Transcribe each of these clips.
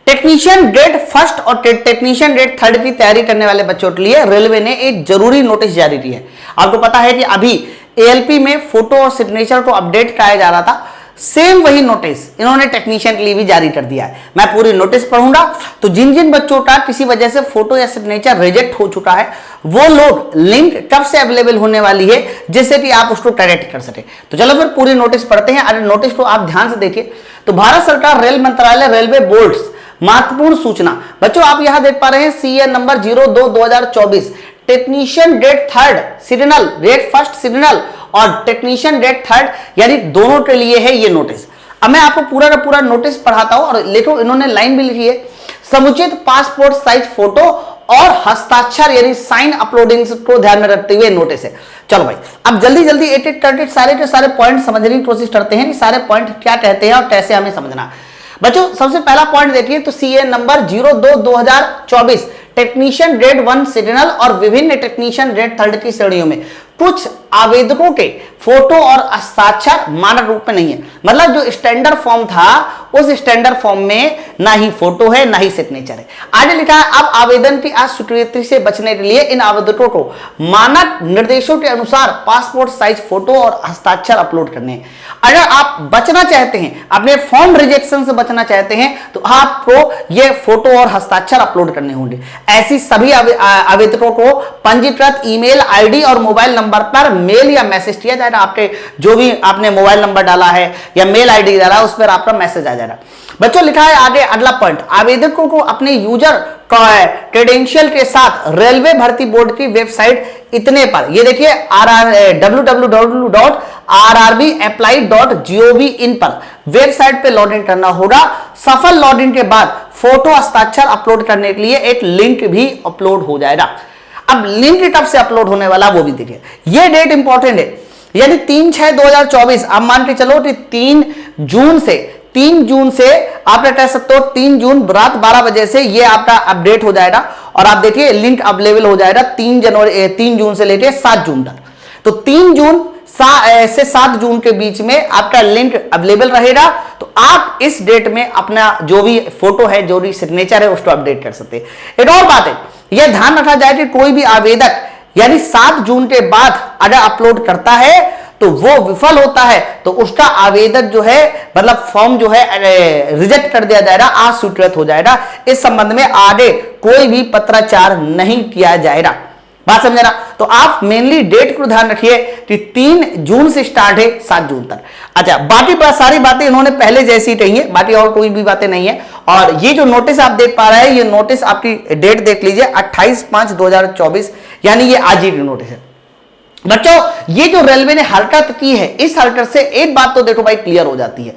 Technician grade first और technician grade third की तैयारी करने वाले बच्चों के लिए रेलवे ने एक जरूरी नोटिस जारी की है। आपको पता है कि अभी एएलपी में फोटो और सिग्नेचर को अपडेट कराया जा रहा था, सेम वही नोटिस इन्होंने टेक्नीशियन के लिए भी जारी कर दिया है। मैं पूरी नोटिस पढ़ूंगा, तो जिन जिन बच्चों का किसी वजह से फोटो या सिग्नेचर रिजेक्ट हो चुका है वो लोग लिंक कब से अवेलेबल होने वाली है जिससे कि आप उसको करेक्ट कर सके। तो चलो फिर पूरी नोटिस पढ़ते हैं। अगर नोटिस को आप ध्यान से देखिए तो भारत सरकार रेल मंत्रालय रेलवे बोर्ड्स महत्वपूर्ण सूचना, बच्चों आप यहां देख पा रहे हैं CN number 02/2024 technician grade third seasonal, grade first seasonal और टेक्नीशियन ग्रेड थर्ड यानी दोनों के लिए है ये नोटिस। अब मैं आपको पूरा का पूरा नोटिस पढ़ाता हूं और देखो इन्होंने लाइन भी लिखी है, समुचित पासपोर्ट साइज फोटो और हस्ताक्षर यानी साइन अपलोडिंग को ध्यान में रखते हुए नोटिस है। चलो भाई अब जल्दी जल्दी एक एक करके सारे के सारे पॉइंट समझने की कोशिश करते हैं कि सारे पॉइंट क्या कहते हैं और कैसे हमें समझना। बच्चों सबसे पहला पॉइंट देखिए तो CN number 02/2024 technician grade 1 seasonal और विभिन्न टेक्नीशियन ग्रेड थर्ड की श्रेणियों में कुछ आवेदकों के फोटो और हस्ताक्षर मानक रूप में नहीं है। मतलब जो स्टैंडर्ड फॉर्म था उस स्टैंडर्ड फॉर्म में ना ही फोटो है ना ही सिग्नेचर है। आगे लिखा है अब आवेदन की अस्वीकृति से बचने के लिए इन आवेदकों को मानक निर्देशों के अनुसार पासपोर्ट साइज फोटो और हस्ताक्षर अपलोड करने हैं। अगर आप बचना चाहते हैं, अपने फॉर्म रिजेक्शन से बचना चाहते हैं तो आपको ये फोटो और हस्ताक्षर अपलोड करने होंगे। ऐसी सभी आवेदकों को पंजीकृत ईमेल आईडी और मोबाइल नंबर पर मेल या मैसेज किया जाएगा। आपके जो भी आपने मोबाइल नंबर डाला है या मेल आईडी डाला उस पर आपका मैसेज आ जाएगा। बच्चों लिखा है आगे अगला पॉइंट, आवेदकों को अपने यूजर क्रेडेंशियल के साथ रेलवे भर्ती बोर्ड की वेबसाइट इतने पर, ये देखिए www.rrbapply.gov.in पर वेबसाइट पे लॉगिन करना होगा। सफल लॉगिन के बाद फोटो हस्ताक्षर अपलोड करने के लिए एक लिंक भी अपलोड हो जाएगा। अब लिंक कब से अपलोड होने वाला वो भी देखिए, ये डेट इंपॉर्टेंट है यानी 3/6/2024। अब मान के चलो कि 3 जून से आपने कह सकते हो 3 जून रात 12 बजे से ये आपका अपडेट हो जाएगा और आप देखिए लिंक अवेलेबल हो जाएगा 3 जून से लेकर 7 जून तक। तो 3 जून से 7 जून के बीच में आपका लिंक अवेलेबल रहेगा। तो आप इस डेट में अपना जो भी फोटो है जो भी सिग्नेचर है उसको अपडेट कर सकते हैं। एक और बात है, यह ध्यान रखा जाए कि कोई भी आवेदक यानी 7 जून के बाद अगर अपलोड करता है तो वो विफल होता है तो उसका आवेदन जो है मतलब फॉर्म जो है रिजेक्ट कर दिया जाएगा, अस्वीकृत हो जाएगा। इस संबंध में आगे कोई भी पत्राचार नहीं किया जाएगा। बात समझे ना? तो आप मेनली डेट को ध्यान रखिए कि 3 जून से स्टार्ट है 7 जून तक। अच्छा बाकी सारी बातें इन्होंने पहले जैसी कही है, बाकी और कोई भी बातें नहीं है। और ये जो नोटिस आप देख पा रहे हैं ये नोटिस आपकी डेट देख लीजिए 28/5/2024 यानी ये आज ही की नोटिस है। बच्चों ये जो रेलवे ने हरकत की है इस हरकत से एक बात तो देखो भाई क्लियर हो जाती है,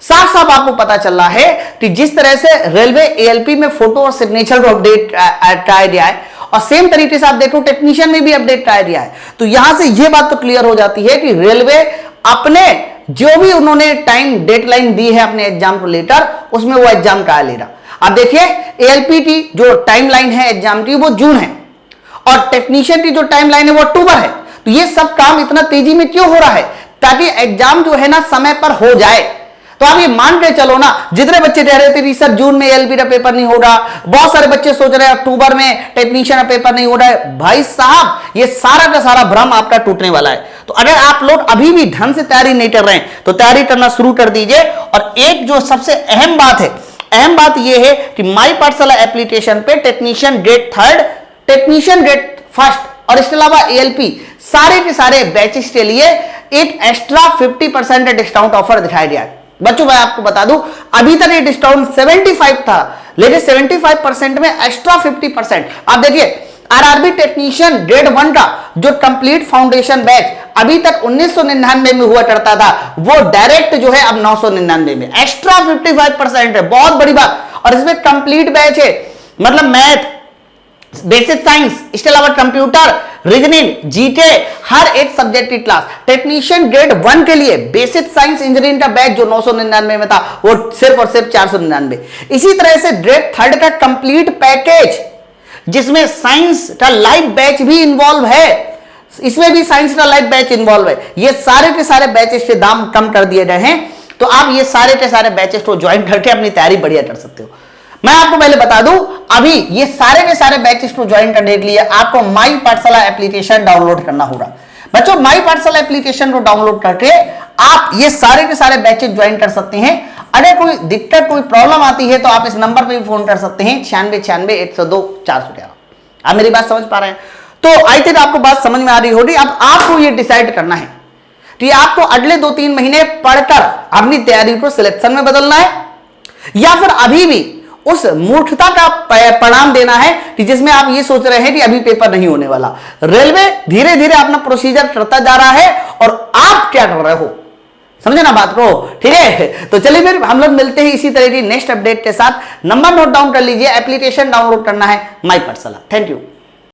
साफ साफ आपको पता चल रहा है कि जिस तरह से रेलवे एएलपी में फोटो और सिग्नेचर को अपडेट कराया गया है और सेम तरीके से आप देखो टेक्नीशियन में भी अपडेट कराया गया है। तो यहां से यह बात तो क्लियर हो जाती है कि रेलवे अपने जो भी उन्होंने टाइम डेडलाइन दी है अपने एग्जाम को लेकर उसमें वो एग्जाम करा ले रहा। अब देखिए एएलपी की जो टाइमलाइन है एग्जाम की वो जून है और टेक्नीशियन की जो टाइमलाइन है वो अक्टूबर है। तो ये सब काम इतना तेजी में क्यों हो रहा है? ताकि एग्जाम जो है ना समय पर हो जाए। तो आप ये मान के चलो ना, जितने बच्चे कह रहे थे सर जून में एएलपी का पेपर नहीं होगा, बहुत सारे बच्चे सोच रहे हैं अक्टूबर में टेक्नीशियन का पेपर नहीं हो रहा है। भाई साहब ये सारा का सारा भ्रम आपका टूटने वाला है। तो अगर आप लोग अभी भी ढंग से तैयारी नहीं कर रहे हैं तो तैयारी करना शुरू कर दीजिए। और एक जो सबसे अहम बात है, अहम बात यह है कि माई पाठशाला एप्लीकेशन पे technician grade third, technician grade first और इसके अलावा एएलपी सारे के सारे बैचेस के लिए एक एक्स्ट्रा 50% डिस्काउंट ऑफर दिखाया गया है। बच्चों मैं आपको बता दूं अभी तक ये डिस्काउंट 75 था लेकिन 75% में एक्स्ट्रा 50%। आप देखिए आरआरबी टेक्नीशियन ग्रेड 1 का जो कंप्लीट फाउंडेशन बैच अभी तक 1999 में हुआ करता था वो डायरेक्ट जो है अब 999 में एक्स्ट्रा 55% है, बहुत बड़ी बात। और इसमें कंप्लीट बैच है मतलब मैथ, बेसिक साइंस, इसके अलावा कंप्यूटर, रीजनिंग, जीके, हर एक सब्जेक्ट की क्लास। टेक्नीशियन ग्रेड 1 के लिए बेसिक साइंस इंजीनियरिंग का बैच जो 999 में था वो सिर्फ और सिर्फ 499। इसी तरह से ग्रेड थर्ड का कंप्लीट पैकेज जिसमें साइंस का लाइव बैच भी इन्वॉल्व है, इसमें भी साइंस का लाइव बैच इन्वॉल्व है। ये सारे के सारे बैचेस के दाम कम कर दिए गए हैं। तो आप ये सारे के सारे बैचेस को ज्वाइन करके अपनी तैयारी बढ़िया कर सकते हो। मैं आपको पहले बता दूं, अभी ये सारे के सारे बैचेस को ज्वाइन करने के लिए आपको माई पाठशाला एप्लीकेशन डाउनलोड करना होगा। बच्चों, माई पाठशाला एप्लीकेशन को डाउनलोड करके आप ये सारे के सारे बैचेस ज्वाइन कर सकते हैं। अगर कोई दिक्कत, कोई प्रॉब्लम आती है तो आप इस नंबर पे भी फोन कर सकते हैं 9696-102-411। आप मेरी बात समझ पा रहे हैं? तो आई थिंक आपको बात समझ में आ रही होगी। अब आपको ये डिसाइड करना है कि आपको अगले 2-3 महीने पढ़कर अपनी तैयारी को सिलेक्शन में बदलना है, या फिर अभी भी उस मूर्खता का परिणाम देना है कि जिसमें आप ये सोच रहे हैं कि अभी पेपर नहीं होने वाला। रेलवे धीरे धीरे अपना प्रोसीजर करता जा रहा है और आप क्या कर रहे हो, समझे ना बात को? ठीक है, तो चलिए फिर हम लोग मिलते हैं इसी तरह की नेक्स्ट अपडेट के साथ। नंबर नोट डाउन कर लीजिए, एप्लीकेशन डाउनलोड करना है माई पाठशाला। Thank you.